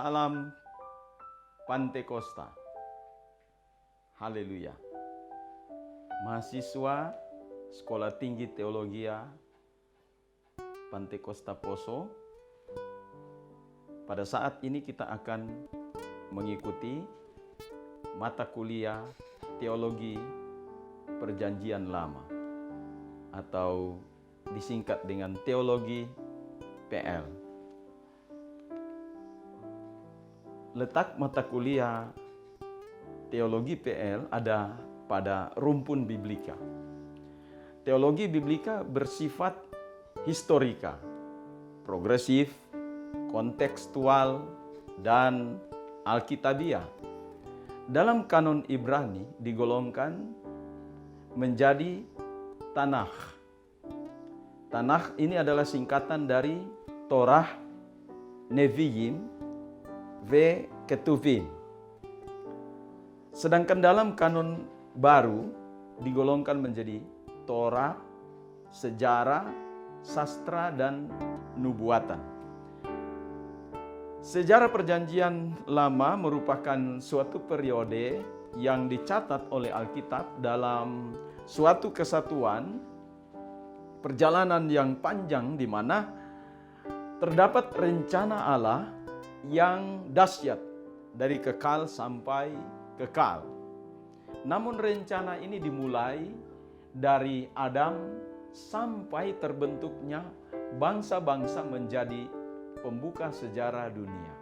Salam Pantekosta. Haleluya. Mahasiswa Sekolah Tinggi Teologia Pantekosta Poso, pada saat ini kita akan mengikuti mata kuliah Teologi Perjanjian Lama atau disingkat dengan Teologi PL. Letak mata kuliah Teologi PL ada pada rumpun Biblika. Teologi Biblika bersifat historika, progresif, kontekstual, dan alkitabiah. Dalam kanon Ibrani digolongkan menjadi Tanakh. Tanakh ini adalah singkatan dari Torah, Nevi'im, Ketuvim. Sedangkan dalam kanon baru digolongkan menjadi Torah, sejarah, sastra, dan nubuatan. Sejarah Perjanjian Lama merupakan suatu periode yang dicatat oleh Alkitab dalam suatu kesatuan perjalanan yang panjang di mana terdapat rencana Allah yang dahsyat dari kekal sampai kekal. Namun rencana ini dimulai dari Adam sampai terbentuknya bangsa-bangsa menjadi pembuka sejarah dunia.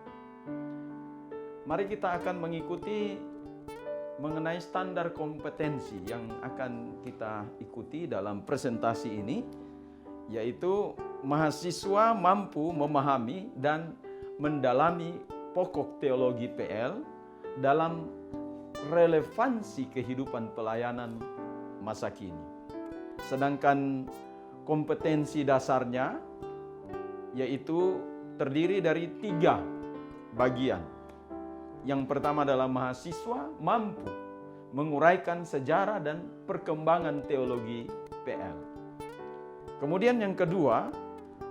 Mari kita akan mengikuti mengenai standar kompetensi yang akan kita ikuti dalam presentasi ini, yaitu mahasiswa mampu memahami dan mendalami pokok teologi PL dalam relevansi kehidupan pelayanan masa kini. Sedangkan kompetensi dasarnya yaitu terdiri dari 3 bagian. Yang pertama adalah mahasiswa mampu menguraikan sejarah dan perkembangan teologi PL. Kemudian yang kedua,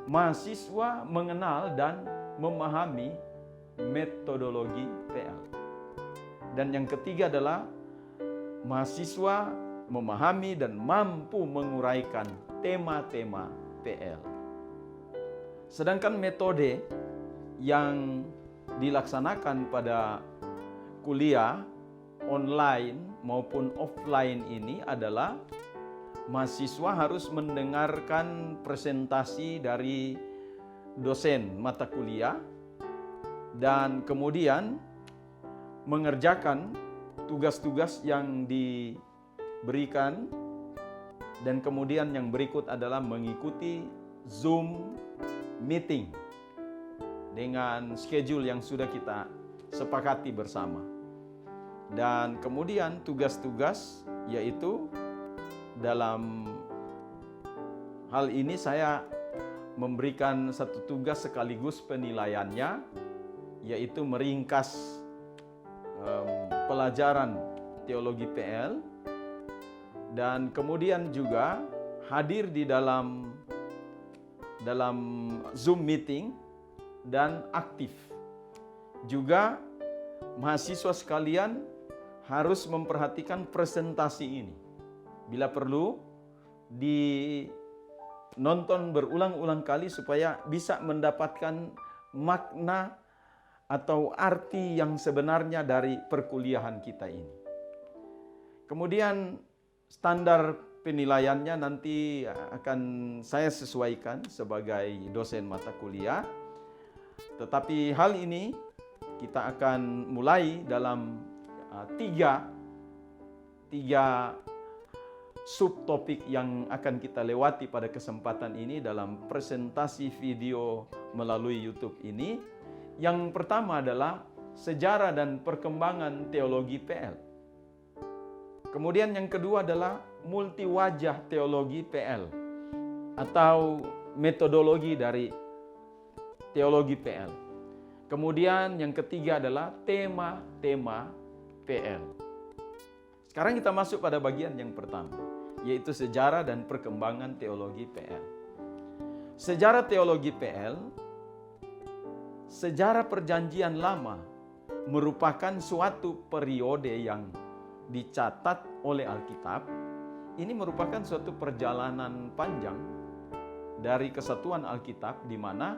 mahasiswa mengenal dan memahami metodologi PL. Dan yang ketiga adalah mahasiswa memahami dan mampu menguraikan tema-tema PL. Sedangkan metode yang dilaksanakan pada kuliah online maupun offline ini adalah mahasiswa harus mendengarkan presentasi dari dosen mata kuliah dan kemudian mengerjakan tugas-tugas yang diberikan, dan kemudian yang berikut adalah mengikuti Zoom meeting dengan schedule yang sudah kita sepakati bersama. Dan kemudian tugas-tugas yaitu dalam hal ini saya memberikan satu tugas sekaligus penilaiannya, yaitu meringkas pelajaran teologi PL dan kemudian juga hadir di dalam Zoom meeting dan aktif. Juga mahasiswa sekalian harus memperhatikan presentasi ini. Bila perlu nonton berulang-ulang kali supaya bisa mendapatkan makna atau arti yang sebenarnya dari perkuliahan kita ini. Kemudian standar penilaiannya nanti akan saya sesuaikan sebagai dosen mata kuliah. Tetapi hal ini kita akan mulai dalam tiga subtopik yang akan kita lewati pada kesempatan ini dalam presentasi video melalui YouTube ini. Yang pertama adalah sejarah dan perkembangan teologi PL. Kemudian yang kedua adalah multiwajah teologi PL atau metodologi dari teologi PL. Kemudian yang ketiga adalah tema-tema PL. Sekarang kita masuk pada bagian yang pertama, yaitu sejarah dan perkembangan teologi PL. Sejarah teologi PL sejarah Perjanjian Lama merupakan suatu periode yang dicatat oleh Alkitab. Ini merupakan suatu perjalanan panjang dari kesatuan Alkitab, di mana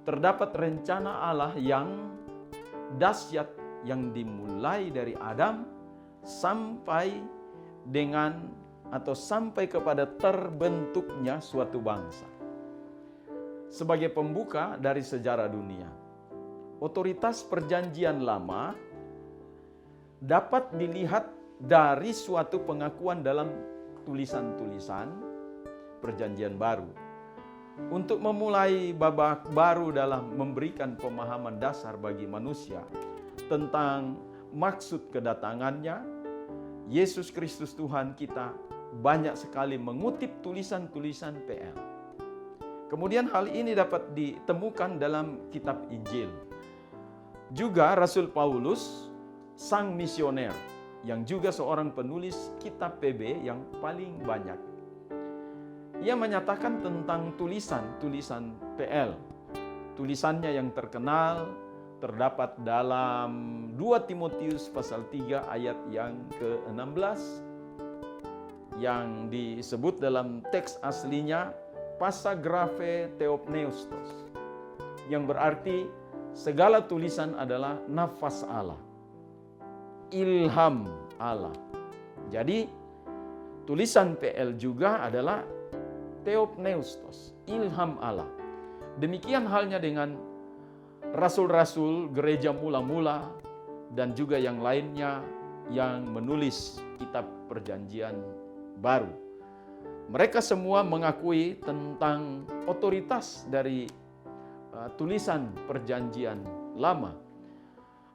terdapat rencana Allah yang dahsyat yang dimulai dari Adam sampai dengan atau sampai kepada terbentuknya suatu bangsa. Sebagai pembuka dari sejarah dunia, otoritas Perjanjian Lama dapat dilihat dari suatu pengakuan dalam tulisan-tulisan Perjanjian Baru. Untuk memulai babak baru dalam memberikan pemahaman dasar bagi manusia tentang maksud kedatangannya, Yesus Kristus Tuhan kita banyak sekali mengutip tulisan-tulisan PL. Kemudian hal ini dapat ditemukan dalam kitab Injil. Juga Rasul Paulus, sang misioner, yang juga seorang penulis kitab PB yang paling banyak. Ia menyatakan tentang tulisan-tulisan PL. Tulisannya yang terkenal terdapat dalam 2 Timotius pasal 3 ayat yang ke-16, yang disebut dalam teks aslinya Passagrafe Theopneustos, yang berarti segala tulisan adalah nafas Allah, ilham Allah. Jadi tulisan PL juga adalah Theopneustos, ilham Allah. Demikian halnya dengan rasul-rasul gereja mula-mula dan juga yang lainnya yang menulis kitab Perjanjian Baru. Mereka semua mengakui tentang otoritas dari tulisan Perjanjian Lama.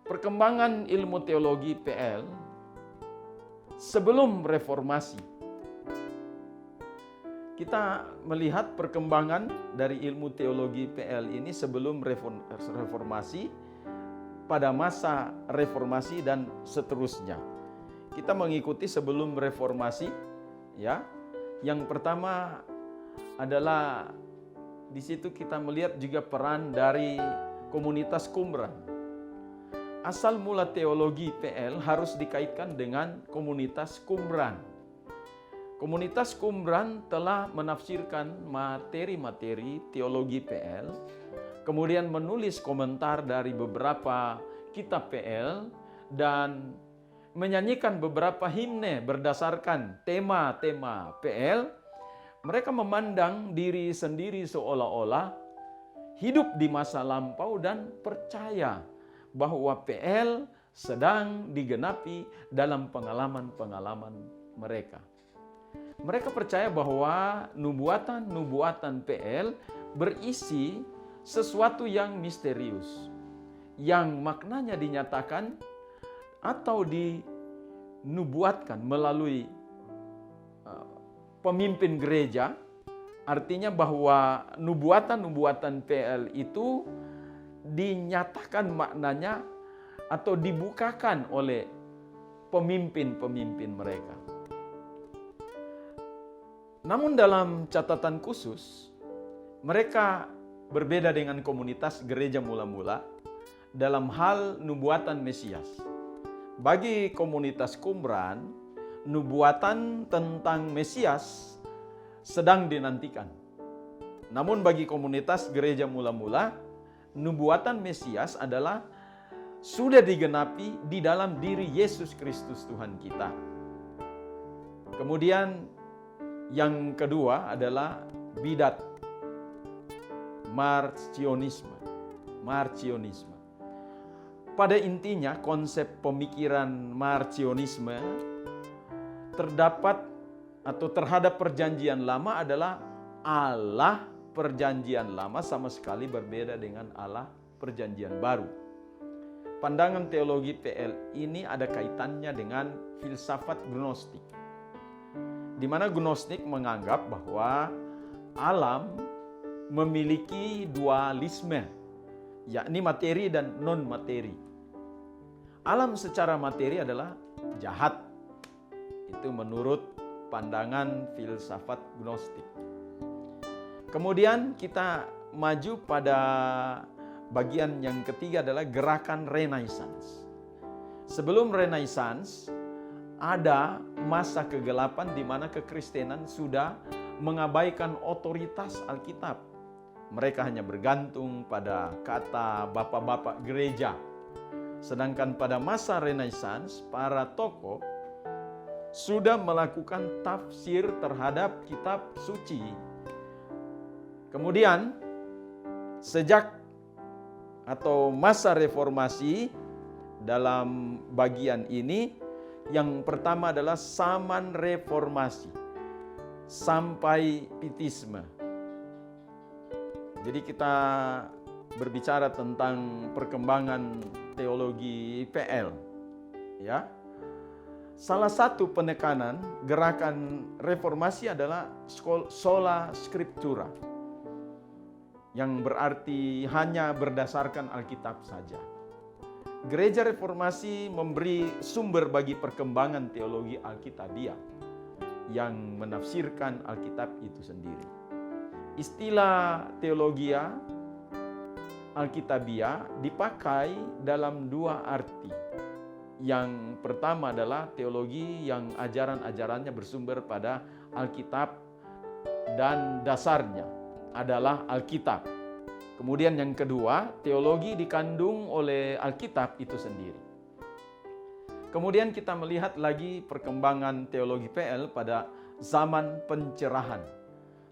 Perkembangan ilmu teologi PL sebelum reformasi. Kita melihat perkembangan dari ilmu teologi PL ini sebelum reformasi, pada masa reformasi dan seterusnya. Kita mengikuti sebelum reformasi, ya. Yang pertama adalah di situ kita melihat juga peran dari komunitas Qumran. Asal mula teologi PL harus dikaitkan dengan komunitas Qumran. Komunitas Qumran telah menafsirkan materi-materi teologi PL, kemudian menulis komentar dari beberapa kitab PL, dan menyanyikan beberapa himne berdasarkan tema-tema PL. Mereka memandang diri sendiri seolah-olah hidup di masa lampau dan percaya bahwa PL sedang digenapi dalam pengalaman-pengalaman mereka. Mereka percaya bahwa nubuatan-nubuatan PL berisi sesuatu yang misterius, yang maknanya dinyatakan atau dinubuatkan melalui pemimpin gereja. Artinya bahwa nubuatan-nubuatan PL itu dinyatakan maknanya atau dibukakan oleh pemimpin-pemimpin mereka. Namun dalam catatan khusus, mereka berbeda dengan komunitas gereja mula-mula dalam hal nubuatan Mesias. Bagi komunitas Qumran, nubuatan tentang Mesias sedang dinantikan. Namun bagi komunitas gereja mula-mula, nubuatan Mesias adalah sudah digenapi di dalam diri Yesus Kristus Tuhan kita. Kemudian yang kedua adalah bidat, marcionisme. Pada intinya konsep pemikiran marcionisme terdapat atau terhadap Perjanjian Lama adalah Allah Perjanjian Lama sama sekali berbeda dengan Allah Perjanjian Baru. Pandangan teologi PL ini ada kaitannya dengan filsafat Gnostik, di mana Gnostik menganggap bahwa alam memiliki dualisme, yakni materi dan non-materi. Alam secara materi adalah jahat. Itu menurut pandangan filsafat Gnostik. Kemudian kita maju pada bagian yang ketiga adalah gerakan Renaissance. Sebelum Renaissance, ada masa kegelapan di mana kekristenan sudah mengabaikan otoritas Alkitab. Mereka hanya bergantung pada kata bapak-bapak gereja. Sedangkan pada masa Renaissance, para tokoh sudah melakukan tafsir terhadap kitab suci. Kemudian, sejak atau masa reformasi, dalam bagian ini, yang pertama adalah zaman reformasi sampai Pietisme. Jadi kita berbicara tentang perkembangan teologi PL, ya. Salah satu penekanan gerakan reformasi adalah sola scriptura, yang berarti hanya berdasarkan Alkitab saja. Gereja Reformasi memberi sumber bagi perkembangan teologi Alkitabiah yang menafsirkan Alkitab itu sendiri. Istilah teologia Alkitabiah dipakai dalam dua arti. Yang pertama adalah teologi yang ajaran-ajarannya bersumber pada Alkitab dan dasarnya adalah Alkitab. Kemudian yang kedua, teologi dikandung oleh Alkitab itu sendiri. Kemudian kita melihat lagi perkembangan teologi PL pada zaman pencerahan.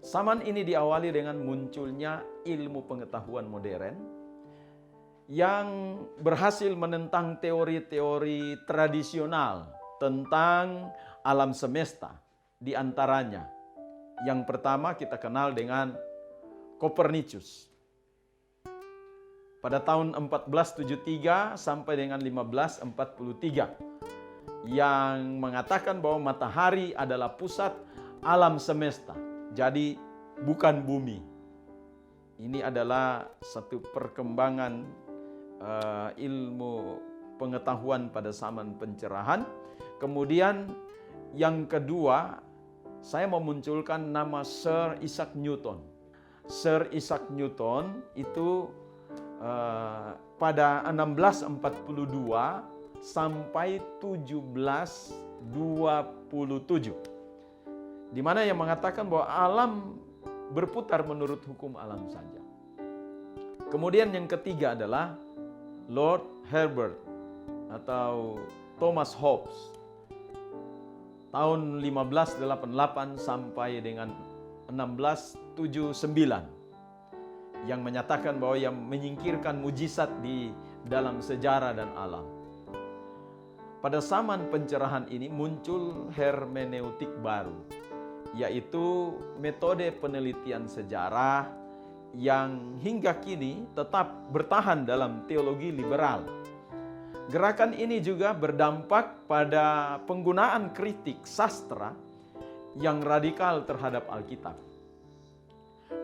Zaman ini diawali dengan munculnya ilmu pengetahuan modern yang berhasil menentang teori-teori tradisional tentang alam semesta. Di antaranya, yang pertama kita kenal dengan Copernicus. Pada tahun 1473 sampai dengan 1543 yang mengatakan bahwa matahari adalah pusat alam semesta, jadi bukan bumi. Ini adalah satu perkembangan ilmu pengetahuan pada zaman pencerahan. Kemudian yang kedua, saya memunculkan nama Sir Isaac Newton. Sir Isaac Newton itu pada 1642 sampai 1727, di mana yang mengatakan bahwa alam berputar menurut hukum alam saja. Kemudian yang ketiga adalah Lord Herbert atau Thomas Hobbes tahun 1588 sampai dengan 1679, yang menyatakan bahwa yang menyingkirkan mujizat di dalam sejarah dan alam. Pada zaman pencerahan ini muncul hermeneutik baru, yaitu metode penelitian sejarah yang hingga kini tetap bertahan dalam teologi liberal. Gerakan ini juga berdampak pada penggunaan kritik sastra yang radikal terhadap Alkitab.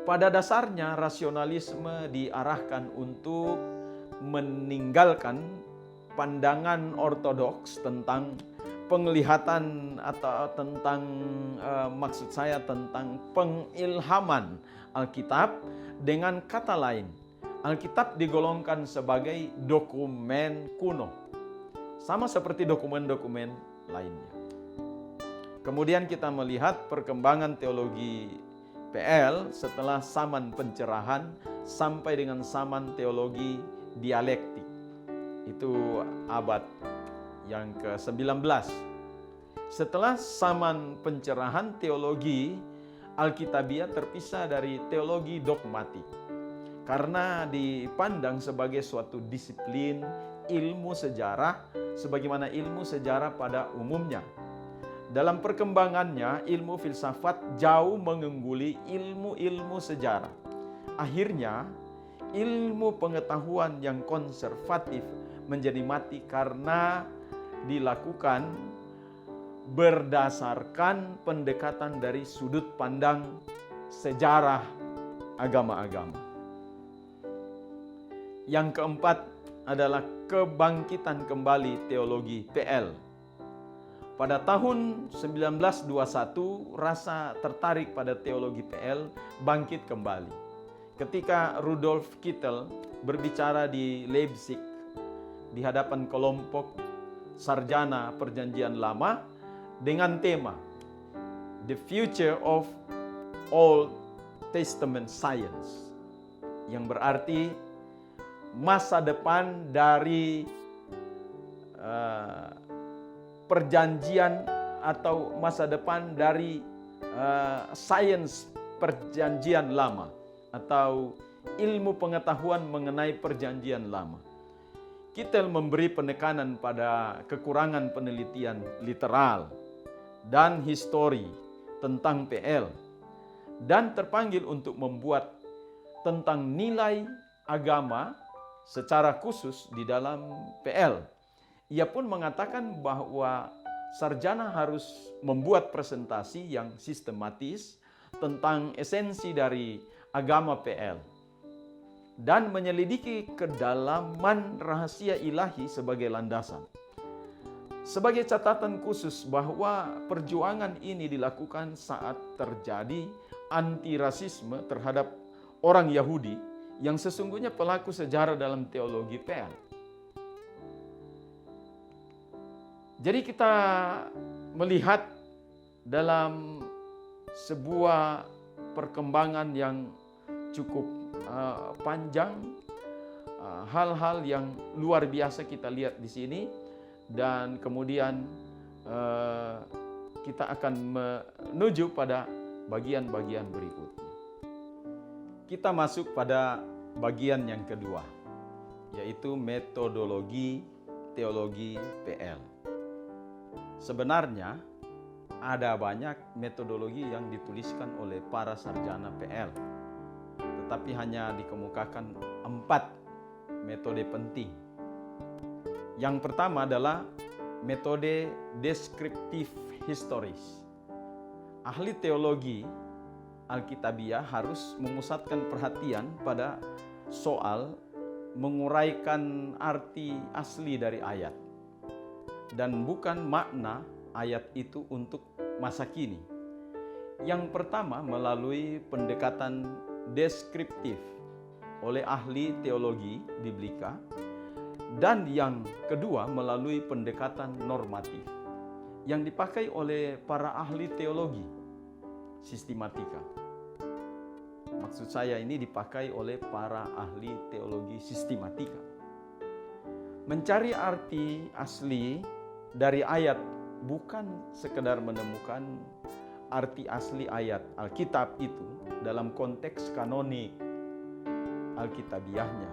Pada dasarnya, rasionalisme diarahkan untuk meninggalkan pandangan ortodoks tentang penglihatan atau tentang maksud saya tentang pengilhaman Alkitab. Dengan kata lain, Alkitab digolongkan sebagai dokumen kuno, sama seperti dokumen-dokumen lainnya. Kemudian kita melihat perkembangan teologi PL setelah zaman pencerahan sampai dengan zaman teologi dialektik. Itu abad yang ke-19. Setelah zaman pencerahan, teologi Alkitabiah terpisah dari teologi dogmatik karena dipandang sebagai suatu disiplin ilmu sejarah sebagaimana ilmu sejarah pada umumnya. Dalam perkembangannya, ilmu filsafat jauh mengungguli ilmu-ilmu sejarah. Akhirnya, ilmu pengetahuan yang konservatif menjadi mati karena dilakukan berdasarkan pendekatan dari sudut pandang sejarah agama-agama. Yang keempat adalah kebangkitan kembali teologi PL. Pada tahun 1921, rasa tertarik pada teologi PL bangkit kembali. ketika Rudolf Kittel berbicara di Leipzig di hadapan kelompok sarjana Perjanjian Lama dengan tema The Future of Old Testament Science, yang berarti masa depan dari perjanjian atau masa depan dari sains Perjanjian Lama atau ilmu pengetahuan mengenai Perjanjian Lama. Kittel memberi penekanan pada kekurangan penelitian literal dan histori tentang PL dan terpanggil untuk membuat tentang nilai agama secara khusus di dalam PL. Ia pun mengatakan bahwa sarjana harus membuat presentasi yang sistematis tentang esensi dari agama PL dan menyelidiki kedalaman rahasia ilahi sebagai landasan. Sebagai catatan khusus bahwa perjuangan ini dilakukan saat terjadi antirasisme terhadap orang Yahudi yang sesungguhnya pelaku sejarah dalam teologi PL. Jadi kita melihat dalam sebuah perkembangan yang cukup panjang, hal-hal yang luar biasa kita lihat di sini, dan kemudian kita akan menuju pada bagian-bagian berikutnya. Kita masuk pada bagian yang kedua, yaitu metodologi teologi PL. Sebenarnya ada banyak metodologi yang dituliskan oleh para sarjana PL, tetapi hanya dikemukakan 4 metode penting. Yang pertama adalah metode deskriptif historis. Ahli teologi Alkitabiah harus memusatkan perhatian pada soal menguraikan arti asli dari ayat dan bukan makna ayat itu untuk masa kini. Yang pertama melalui pendekatan deskriptif oleh ahli teologi biblika, dan yang kedua melalui pendekatan normatif yang dipakai oleh para ahli teologi sistematika. Maksud saya ini dipakai oleh para ahli teologi sistematika. Mencari arti asli dari ayat bukan sekedar menemukan arti asli ayat Alkitab itu dalam konteks kanonik Alkitabiahnya,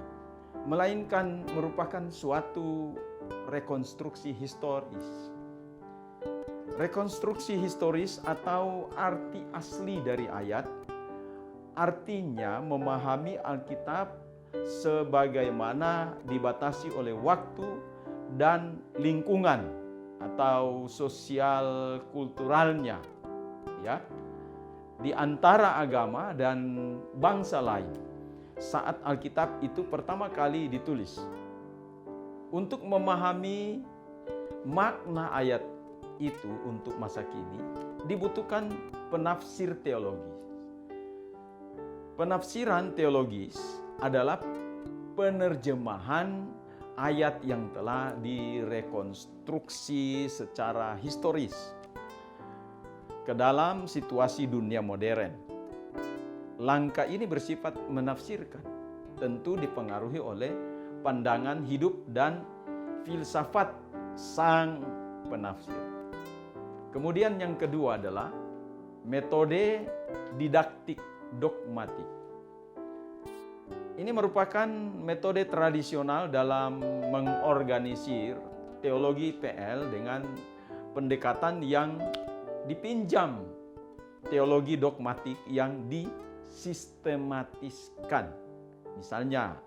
melainkan merupakan suatu rekonstruksi historis. Rekonstruksi historis atau arti asli dari ayat artinya memahami Alkitab sebagaimana dibatasi oleh waktu dan lingkungan atau sosial kulturalnya, ya, di antara agama dan bangsa lain saat Alkitab itu pertama kali ditulis. Untuk memahami makna ayat itu untuk masa kini dibutuhkan penafsir teologis. Penafsiran teologis adalah penerjemahan ayat yang telah direkonstruksi secara historis ke dalam situasi dunia modern. Langkah ini bersifat menafsirkan, tentu dipengaruhi oleh pandangan hidup dan filsafat sang penafsir. Kemudian yang kedua adalah metode didaktik dogmatik. Ini merupakan metode tradisional dalam mengorganisir teologi PL dengan pendekatan yang dipinjam teologi dogmatik yang disistematiskan. Misalnya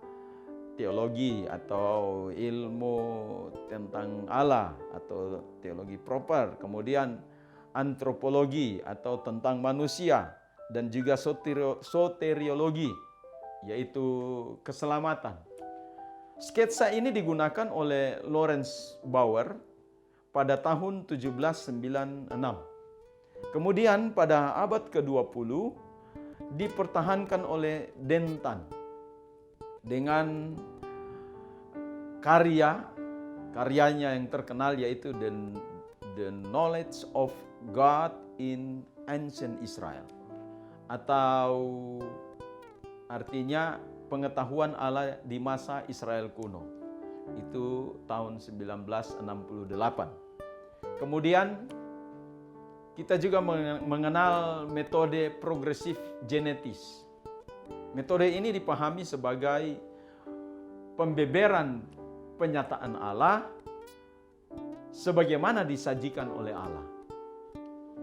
teologi atau ilmu tentang Allah atau teologi proper, kemudian antropologi atau tentang manusia, dan juga soteriologi, yaitu keselamatan. Sketsa ini digunakan oleh Lawrence Bauer pada tahun 1796. Kemudian pada abad ke-20 dipertahankan oleh Dentan dengan karyanya yang terkenal, yaitu The Knowledge of God in Ancient Israel, atau artinya pengetahuan Allah di masa Israel kuno. Itu tahun 1968. Kemudian kita juga mengenal metode progresif genetis. Metode ini dipahami sebagai pembeberan penyataan Allah sebagaimana disajikan oleh Allah.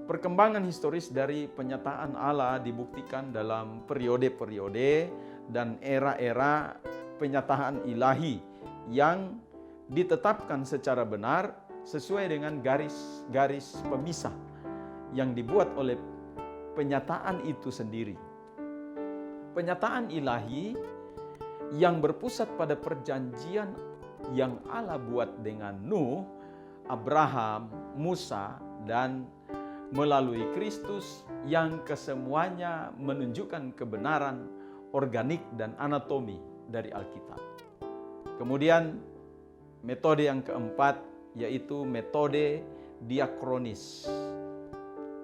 Perkembangan historis dari penyataan Allah dibuktikan dalam periode-periode dan era-era penyataan ilahi yang ditetapkan secara benar sesuai dengan garis-garis pemisah yang dibuat oleh penyataan itu sendiri. Penyataan ilahi yang berpusat pada perjanjian yang Allah buat dengan Nuh, Abraham, Musa, dan melalui Kristus yang kesemuanya menunjukkan kebenaran organik dan anatomi dari Alkitab. Kemudian metode yang keempat yaitu metode diakronis.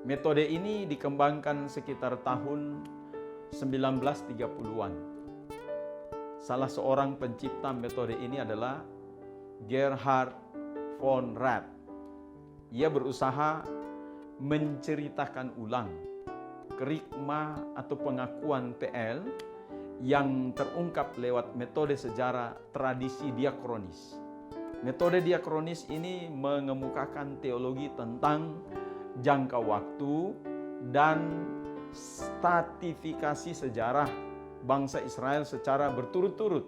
Metode ini dikembangkan sekitar tahun 1930-an. Salah seorang pencipta metode ini adalah Gerhard von Rath. Ia berusaha menceritakan ulang kerikma atau pengakuan PL yang terungkap lewat metode sejarah tradisi diakronis. Metode diakronis ini mengemukakan teologi tentang jangka waktu dan stratifikasi sejarah bangsa Israel secara berturut-turut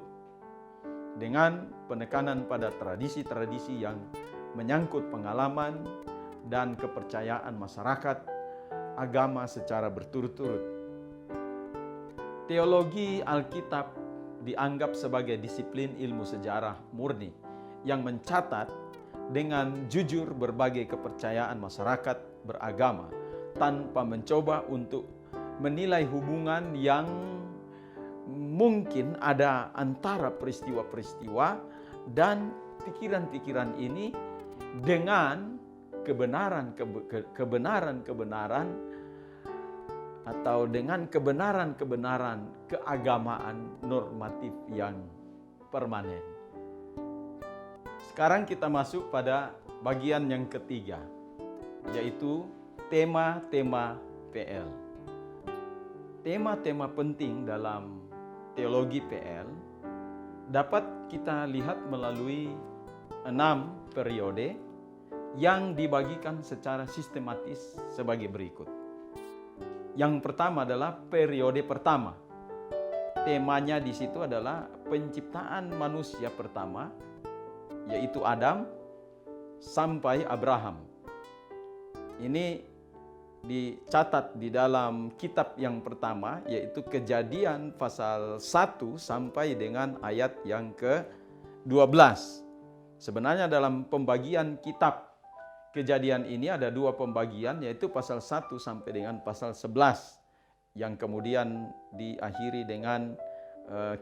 dengan penekanan pada tradisi-tradisi yang menyangkut pengalaman dan kepercayaan masyarakat agama secara berturut-turut. Teologi Alkitab dianggap sebagai disiplin ilmu sejarah murni yang mencatat dengan jujur berbagai kepercayaan masyarakat beragama tanpa mencoba untuk menilai hubungan yang mungkin ada antara peristiwa-peristiwa dan pikiran-pikiran ini dengan kebenaran atau dengan kebenaran keagamaan normatif yang permanen. Sekarang kita masuk pada bagian yang ketiga, yaitu tema-tema PL. Tema-tema penting dalam teologi PL dapat kita lihat melalui 6 periode yang dibagikan secara sistematis sebagai berikut. Yang pertama adalah periode pertama. Temanya di situ adalah penciptaan manusia pertama, yaitu Adam, sampai Abraham. Ini dicatat di dalam kitab yang pertama, yaitu Kejadian pasal 1 sampai dengan ayat yang ke-12. Sebenarnya dalam pembagian kitab Kejadian ini ada 2 pembagian, yaitu pasal 1 sampai dengan pasal 11 yang kemudian diakhiri dengan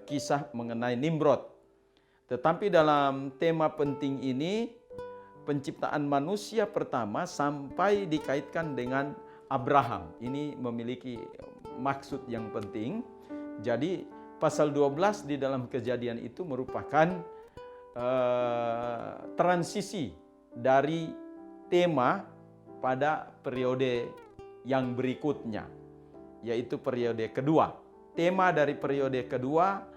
kisah mengenai Nimrod. Tetapi dalam tema penting ini penciptaan manusia pertama sampai dikaitkan dengan Abraham. Ini memiliki maksud yang penting. Jadi pasal 12 di dalam Kejadian itu merupakan transisi dari tema pada periode yang berikutnya, yaitu periode kedua. Tema dari periode kedua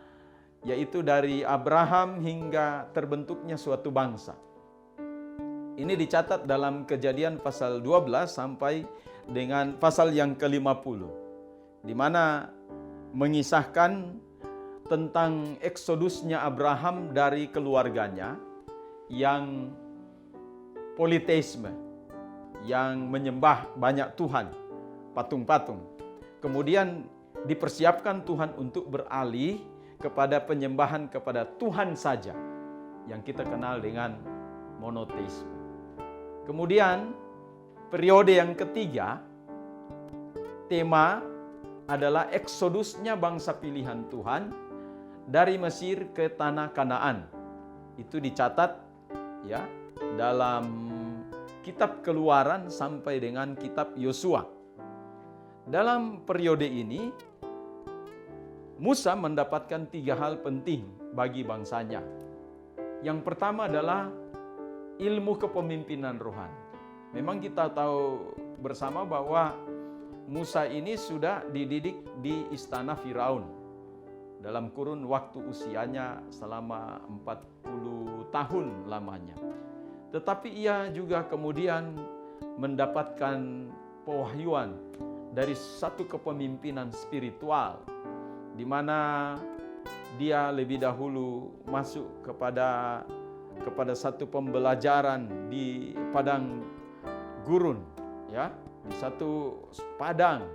yaitu dari Abraham hingga terbentuknya suatu bangsa. Ini dicatat dalam Kejadian pasal 12 sampai dengan pasal yang ke-50, di mana mengisahkan tentang eksodusnya Abraham dari keluarganya yang politeisme, yang menyembah banyak Tuhan, patung-patung. Kemudian dipersiapkan Tuhan untuk beralih kepada penyembahan kepada Tuhan saja, yang kita kenal dengan monoteisme. Kemudian periode yang ketiga, tema adalah eksodusnya bangsa pilihan Tuhan dari Mesir ke tanah Kanaan. Itu dicatat ya dalam kitab Keluaran sampai dengan kitab Yosua. Dalam periode ini Musa mendapatkan 3 hal penting bagi bangsanya. Yang pertama adalah ilmu kepemimpinan rohani. Memang kita tahu bersama bahwa Musa ini sudah dididik di istana Firaun dalam kurun waktu usianya selama 40 tahun lamanya. Tetapi ia juga kemudian mendapatkan pewahyuan dari satu kepemimpinan spiritual, di mana dia lebih dahulu masuk kepada satu pembelajaran di padang gurun, ya, di satu padang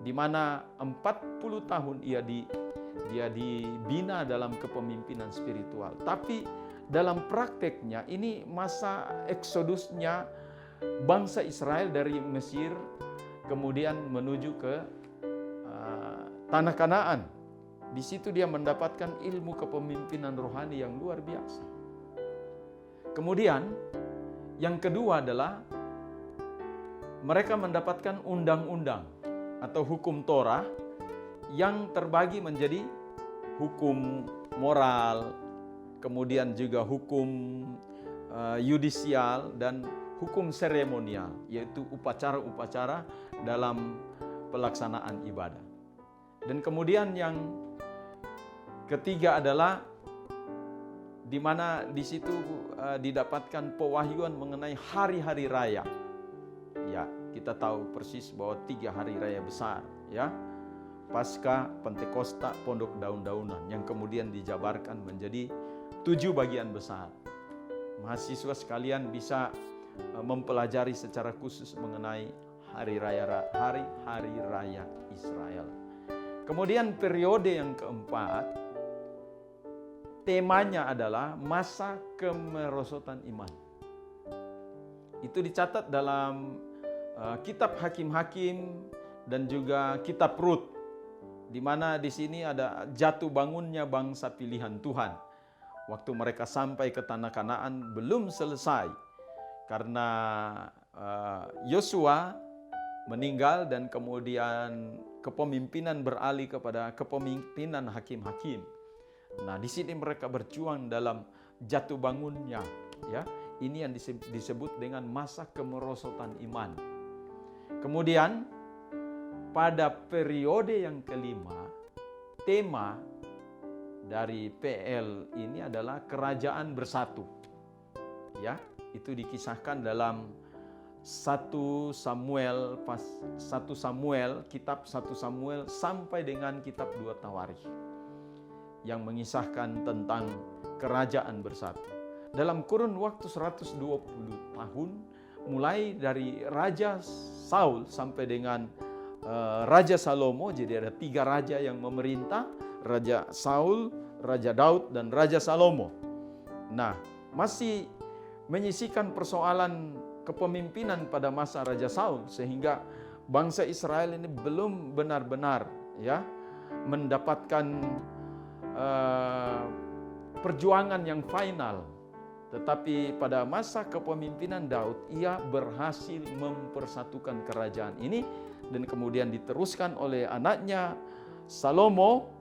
di mana 40 tahun dia dibina dalam kepemimpinan spiritual. Tapi dalam prakteknya ini masa eksodusnya bangsa Israel dari Mesir kemudian menuju ke tanah Kanaan. Di situ dia mendapatkan ilmu kepemimpinan rohani yang luar biasa. Kemudian yang kedua adalah mereka mendapatkan undang-undang atau hukum Torah yang terbagi menjadi hukum moral, kemudian juga hukum yudisial dan hukum seremonial, yaitu upacara-upacara dalam pelaksanaan ibadah. Dan kemudian yang ketiga adalah di mana di situ didapatkan pewahyuan mengenai hari-hari raya. Ya, kita tahu persis bahwa 3 hari raya besar, ya. Paskah, Pentakosta, Pondok Daun-daunan yang kemudian dijabarkan menjadi 7 bagian besar. Mahasiswa sekalian bisa mempelajari secara khusus mengenai hari-hari raya Israel. Kemudian periode yang keempat, temanya adalah masa kemerosotan iman. Itu dicatat dalam kitab Hakim-Hakim dan juga kitab Rut, di mana di sini ada jatuh bangunnya bangsa pilihan Tuhan. Waktu mereka sampai ke tanah Kanaan belum selesai karena Yosua meninggal dan kemudian kepemimpinan beralih kepada kepemimpinan hakim-hakim. Nah, di sini mereka berjuang dalam jatuh bangunnya, ya. Ini yang disebut dengan masa kemerosotan iman. Kemudian pada periode yang kelima, tema dari PL ini adalah kerajaan bersatu. Ya, itu dikisahkan dalam 1 Samuel, kitab 1 Samuel sampai dengan kitab 2 Tawarikh yang mengisahkan tentang kerajaan bersatu. Dalam kurun waktu 120 tahun, mulai dari Raja Saul sampai dengan Raja Salomo, jadi ada 3 raja yang memerintah, Raja Saul, Raja Daud, dan Raja Salomo. Nah, masih menyisikan persoalan kepemimpinan pada masa Raja Saul, sehingga bangsa Israel ini belum benar-benar ya mendapatkan perjuangan yang final. Tetapi pada masa kepemimpinan Daud, ia berhasil mempersatukan kerajaan ini dan kemudian diteruskan oleh anaknya Salomo,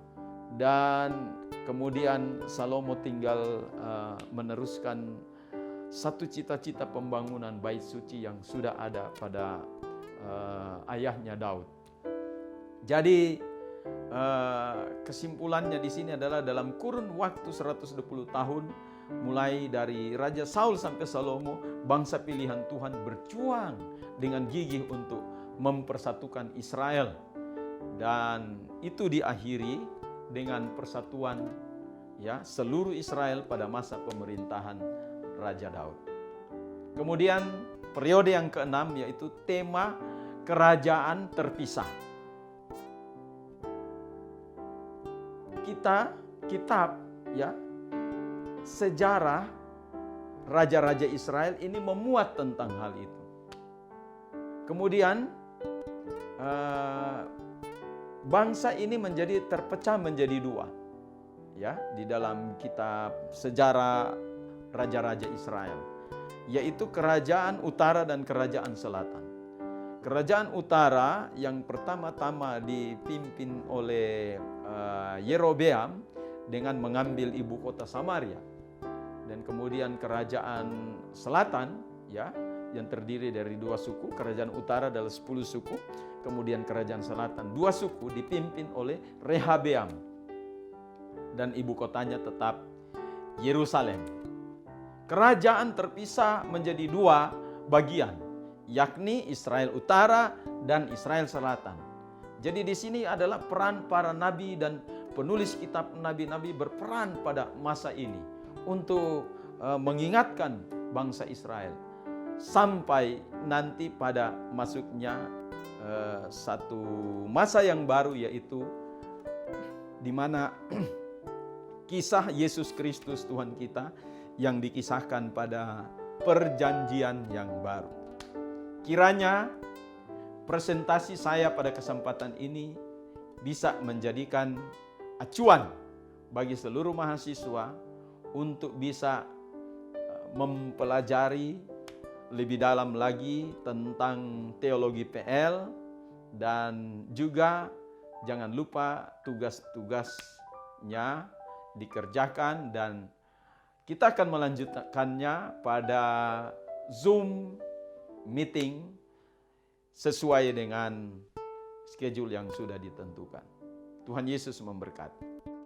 dan kemudian Salomo tinggal meneruskan satu cita-cita pembangunan bait suci yang sudah ada pada ayahnya Daud. Jadi kesimpulannya di sini adalah dalam kurun waktu 120 tahun mulai dari Raja Saul sampai Salomo, bangsa pilihan Tuhan berjuang dengan gigih untuk mempersatukan Israel, dan itu diakhiri dengan persatuan ya seluruh Israel pada masa pemerintahan Raja Daud. Kemudian periode yang keenam yaitu tema kerajaan terpisah. Kitab ya sejarah raja-raja Israel ini memuat tentang hal itu. Kemudian bangsa ini menjadi terpecah menjadi dua. Ya, di dalam kitab sejarah raja-raja Israel, yaitu kerajaan utara dan kerajaan selatan. Kerajaan utara yang pertama-tama dipimpin oleh Yerobeam dengan mengambil ibu kota Samaria. Dan kemudian kerajaan selatan, ya, yang terdiri dari 2 suku. Kerajaan utara adalah 10 suku, kemudian kerajaan selatan 2 suku dipimpin oleh Rehabeam. Dan ibu kotanya tetap Yerusalem. Kerajaan terpisah menjadi 2 bagian, yakni Israel Utara dan Israel Selatan. Jadi di sini adalah peran para nabi dan penulis kitab nabi-nabi berperan pada masa ini untuk mengingatkan bangsa Israel sampai nanti pada masuknya satu masa yang baru, yaitu di mana kisah Yesus Kristus Tuhan kita yang dikisahkan pada perjanjian yang baru. Kiranya presentasi saya pada kesempatan ini bisa menjadikan acuan bagi seluruh mahasiswa untuk bisa mempelajari lebih dalam lagi tentang teologi PL, dan juga jangan lupa tugas-tugasnya dikerjakan, dan kita akan melanjutkannya pada Zoom meeting sesuai dengan schedule yang sudah ditentukan. Tuhan Yesus memberkati.